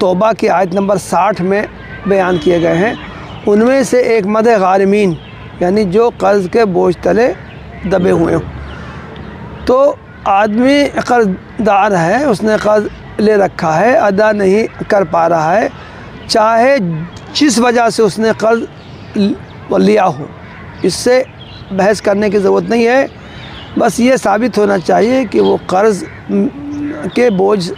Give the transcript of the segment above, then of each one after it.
توبہ کی آیت نمبر 60 میں بیان کیے گئے ہیں۔ ان میں سے ایک مد غارمین، یعنی جو قرض کے بوجھ تلے دبے ہوئے ہوں۔ تو آدمی قرض دار ہے، اس نے قرض لے رکھا ہے، ادا نہیں کر پا رہا ہے، چاہے جس وجہ سے اس نے قرض لیا ہو، اس سے بحث کرنے کی ضرورت نہیں ہے۔ بس یہ ثابت ہونا چاہیے کہ وہ قرض کے بوجھ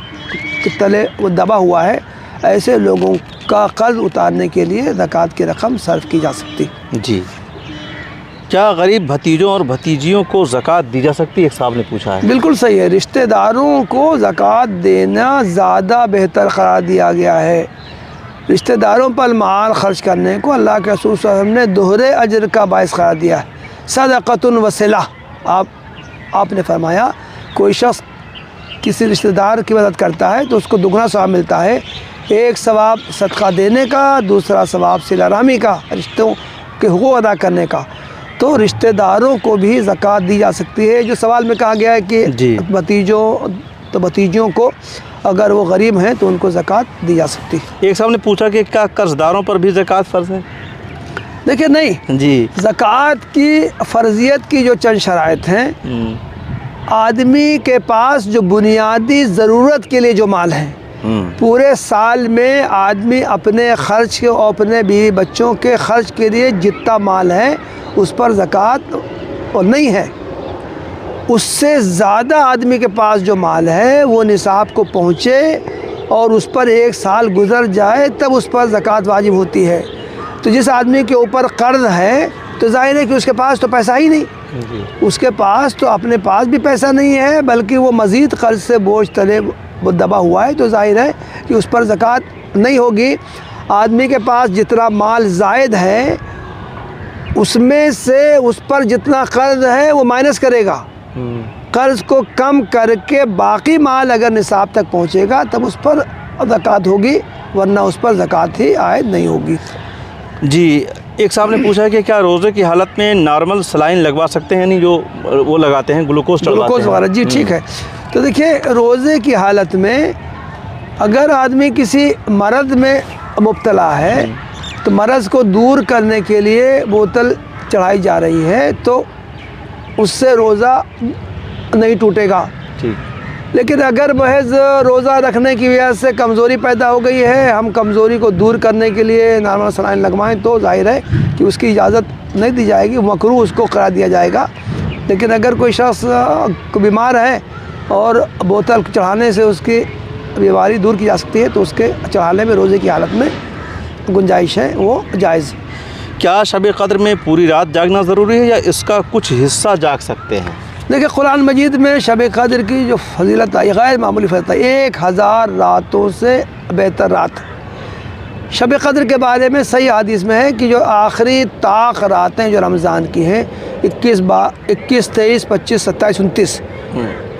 کے تلے وہ دبا ہوا ہے۔ ایسے لوگوں کا قرض اتارنے کے لیے زکوٰۃ کی رقم صرف کی جا سکتی۔ جی، کیا غریب بھتیجوں اور بھتیجیوں کو زکوٰۃ دی جا سکتی ہے؟ ایک صاحب نے پوچھا ہے۔ بالکل صحیح ہے، رشتہ داروں کو زکوٰۃ دینا زیادہ بہتر قرار دیا گیا ہے۔ رشتہ داروں پر مال خرچ کرنے کو اللہ کے رسول صلی اللہ علیہ وسلم نے دوہرے اجر کا باعث قرار دیا ہے۔ صدقۃ وصلہ، آپ نے فرمایا کوئی شخص کسی رشتہ دار کی مدد کرتا ہے تو اس کو دگنا ثواب ملتا ہے۔ ایک ثواب صدقہ دینے کا، دوسرا ثواب صلہ رحمی کا، رشتوں کے حقوق ادا کرنے کا۔ تو رشتہ داروں کو بھی زکوٰۃ دی جا سکتی ہے۔ جو سوال میں کہا گیا ہے کہ جی، بھتیجوں کو اگر وہ غریب ہیں تو ان کو زکوٰۃ دی جا سکتی ہے۔ ایک صاحب نے پوچھا کہ کیا قرض داروں پر بھی زکوٰۃ فرض ہے؟ دیکھیں نہیں، جی، زکوٰۃ کی فرضیت کی جو چند شرائط ہیں، آدمی کے پاس جو بنیادی ضرورت کے لیے جو مال ہے، پورے سال میں آدمی اپنے خرچ کے اور اپنے بیوی بچوں کے خرچ کے لیے جتنا مال ہے اس پر زکوٰۃ نہیں ہے۔ اس سے زیادہ آدمی کے پاس جو مال ہے وہ نصاب کو پہنچے اور اس پر ایک سال گزر جائے تب اس پر زکوٰۃ واجب ہوتی ہے۔ تو جس آدمی کے اوپر قرض ہے تو ظاہر ہے کہ اس کے پاس تو پیسہ ہی نہیں، اس کے پاس تو اپنے پاس بھی پیسہ نہیں ہے، بلکہ وہ مزید قرض سے بوجھ تلے وہ دبا ہوا ہے، تو ظاہر ہے کہ اس پر زکوٰۃ نہیں ہوگی۔ آدمی کے پاس جتنا مال زائد ہے اس میں سے اس پر جتنا قرض ہے وہ مائنس کرے گا، قرض کو کم کر کے باقی مال اگر نصاب تک پہنچے گا تب اس پر زکوٰۃ ہوگی، ورنہ اس پر زکوٰۃ ہی عائد نہیں ہوگی۔ جی، ایک صاحب نے پوچھا کہ کیا روزے کی حالت میں نارمل سلائن لگوا سکتے ہیں؟ نہیں، جو وہ لگاتے ہیں گلوکوز وغیرہ۔ جی ٹھیک ہے، تو دیکھیے روزے کی حالت میں اگر آدمی کسی مرض میں مبتلا ہے تو مرض کو دور کرنے کے لیے بوتل چڑھائی جا رہی ہے تو اس سے روزہ نہیں ٹوٹے گا۔ لیکن اگر محض روزہ رکھنے کی وجہ سے کمزوری پیدا ہو گئی ہے، ہم کمزوری کو دور کرنے کے لیے نارمل سلائن لگوائیں تو ظاہر ہے کہ اس کی اجازت نہیں دی جائے گی، مکروہ اس کو قرار دیا جائے گا۔ لیکن اگر کوئی شخص بیمار ہے اور بوتل چڑھانے سے اس کی بیماری دور کی جا سکتی ہے تو اس کے چڑھانے میں روزے کی حالت میں گنجائش ہے، وہ جائز۔ کیا شب قدر میں پوری رات جاگنا ضروری ہے یا اس کا کچھ حصہ جاگ سکتے ہیں؟ دیکھیں قرآن مجید میں شب قدر کی جو فضیلت ہے غیر معمولی فضیلت ہے، 1000 راتوں سے بہتر رات۔ شب قدر کے بارے میں صحیح حدیث میں ہے کہ جو آخری طاق راتیں جو رمضان کی ہیں 21، 23، 25، 27، 29،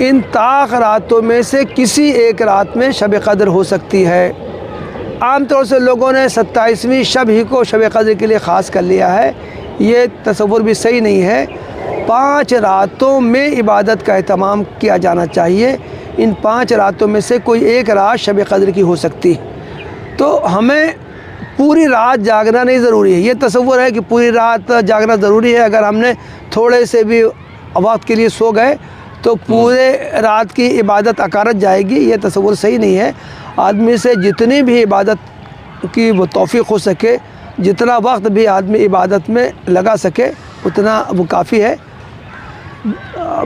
ان طاق راتوں میں سے کسی ایک رات میں شب قدر ہو سکتی ہے۔ عام طور سے لوگوں نے 27ویں شب ہی کو شب قدر کے لیے خاص کر لیا ہے، یہ تصور بھی صحیح نہیں ہے۔ 5 راتوں میں عبادت کا اہتمام کیا جانا چاہیے، ان 5 راتوں میں سے کوئی ایک رات شب قدر کی ہو سکتی، تو ہمیں پوری رات جاگنا نہیں ضروری ہے۔ یہ تصور ہے کہ پوری رات جاگنا ضروری ہے، اگر ہم نے تھوڑے سے بھی وقت کے لیے سو گئے تو پورے رات کی عبادت اکارت جائے گی، یہ تصور صحیح نہیں ہے۔ آدمی سے جتنی بھی عبادت کی وہ توفیق ہو سکے، جتنا وقت بھی آدمی عبادت میں لگا سکے اتنا وہ کافی ہے۔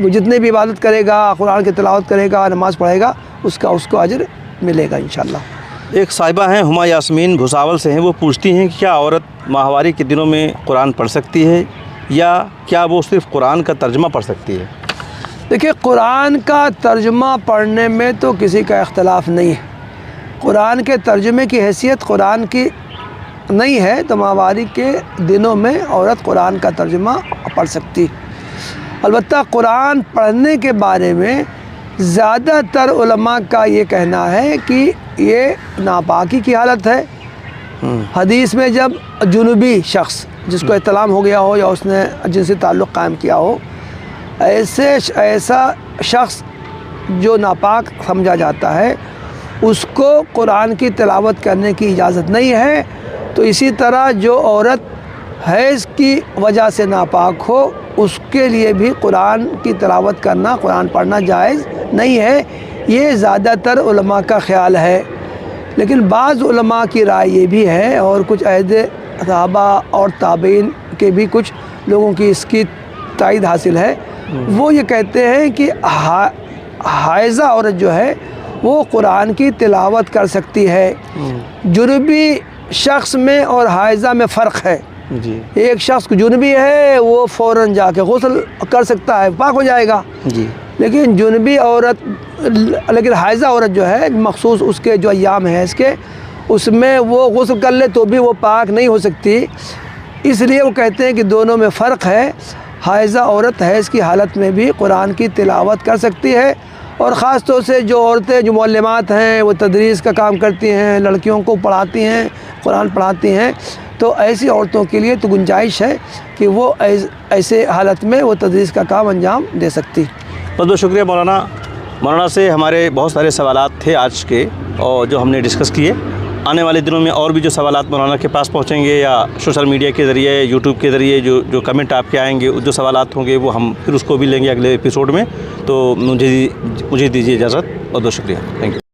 جتنے بھی عبادت کرے گا، قرآن کی تلاوت کرے گا، نماز پڑھے گا، اس کو اجر ملے گا انشاءاللہ۔ ایک صاحبہ ہیں ہما یاسمین بھساول سے ہیں، وہ پوچھتی ہیں کہ کیا عورت ماہواری کے دنوں میں قرآن پڑھ سکتی ہے یا کیا وہ صرف قرآن کا ترجمہ پڑھ سکتی ہے؟ دیکھیے قرآن کا ترجمہ پڑھنے میں تو کسی کا اختلاف نہیں ہے، قرآن کے ترجمے کی حیثیت قرآن کی نہیں ہے، تو ماہواری کے دنوں میں عورت قرآن کا ترجمہ پڑھ سکتی۔ البتہ قرآن پڑھنے کے بارے میں زیادہ تر علماء کا یہ کہنا ہے کہ یہ ناپاکی کی حالت ہے۔ حدیث میں جب جنوبی شخص جس کو احتلام ہو گیا ہو یا اس نے جنسی تعلق قائم کیا ہو، ایسا شخص جو ناپاک سمجھا جاتا ہے، اس کو قرآن کی تلاوت کرنے کی اجازت نہیں ہے۔ تو اسی طرح جو عورت حیض کی وجہ سے ناپاک ہو اس کے لیے بھی قرآن کی تلاوت کرنا، قرآن پڑھنا جائز نہیں ہے۔ یہ زیادہ تر علماء کا خیال ہے، لیکن بعض علماء کی رائے یہ بھی ہے اور کچھ عہد صحابہ اور تابعین کے بھی کچھ لوگوں کی اس کی تائید حاصل ہے، وہ یہ کہتے ہیں کہ حائضہ عورت جو ہے وہ قرآن کی تلاوت کر سکتی ہے۔ جنوبی شخص میں اور حائضہ میں فرق ہے۔ جی ایک شخص جنوبی ہے وہ فوراً جا کے غسل کر سکتا ہے، پاک ہو جائے گا، جی، لیکن جنوبی عورت، لیکن حائضہ عورت جو ہے مخصوص اس کے جو ایام ہیں اس میں وہ غسل کر لے تو بھی وہ پاک نہیں ہو سکتی۔ اس لیے وہ کہتے ہیں کہ دونوں میں فرق ہے۔ حائضہ عورت حیض کی حالت میں بھی قرآن کی تلاوت کر سکتی ہے، اور خاص طور سے جو عورتیں جو معلمات ہیں، وہ تدریس کا کام کرتی ہیں، لڑکیوں کو پڑھاتی ہیں، قرآن پڑھاتی ہیں، تو ایسی عورتوں کے لیے تو گنجائش ہے کہ وہ ایسے حالت میں وہ تدریس کا کام انجام دے سکتی۔ بہت بہت شکریہ مولانا۔ مولانا سے ہمارے بہت سارے سوالات تھے آج کے، اور جو ہم نے ڈسکس کیے۔ آنے والے دنوں میں اور بھی جو سوالات مولانا کے پاس پہنچیں گے، یا سوشل میڈیا کے ذریعے، یوٹیوب کے ذریعے جو کمنٹ آپ کے آئیں گے، جو سوالات ہوں گے وہ ہم پھر اس کو بھی لیں گے اگلے ایپیسوڈ میں۔ تو مجھے دیجیے اجازت، بہت بہت شکریہ، تھینک یو۔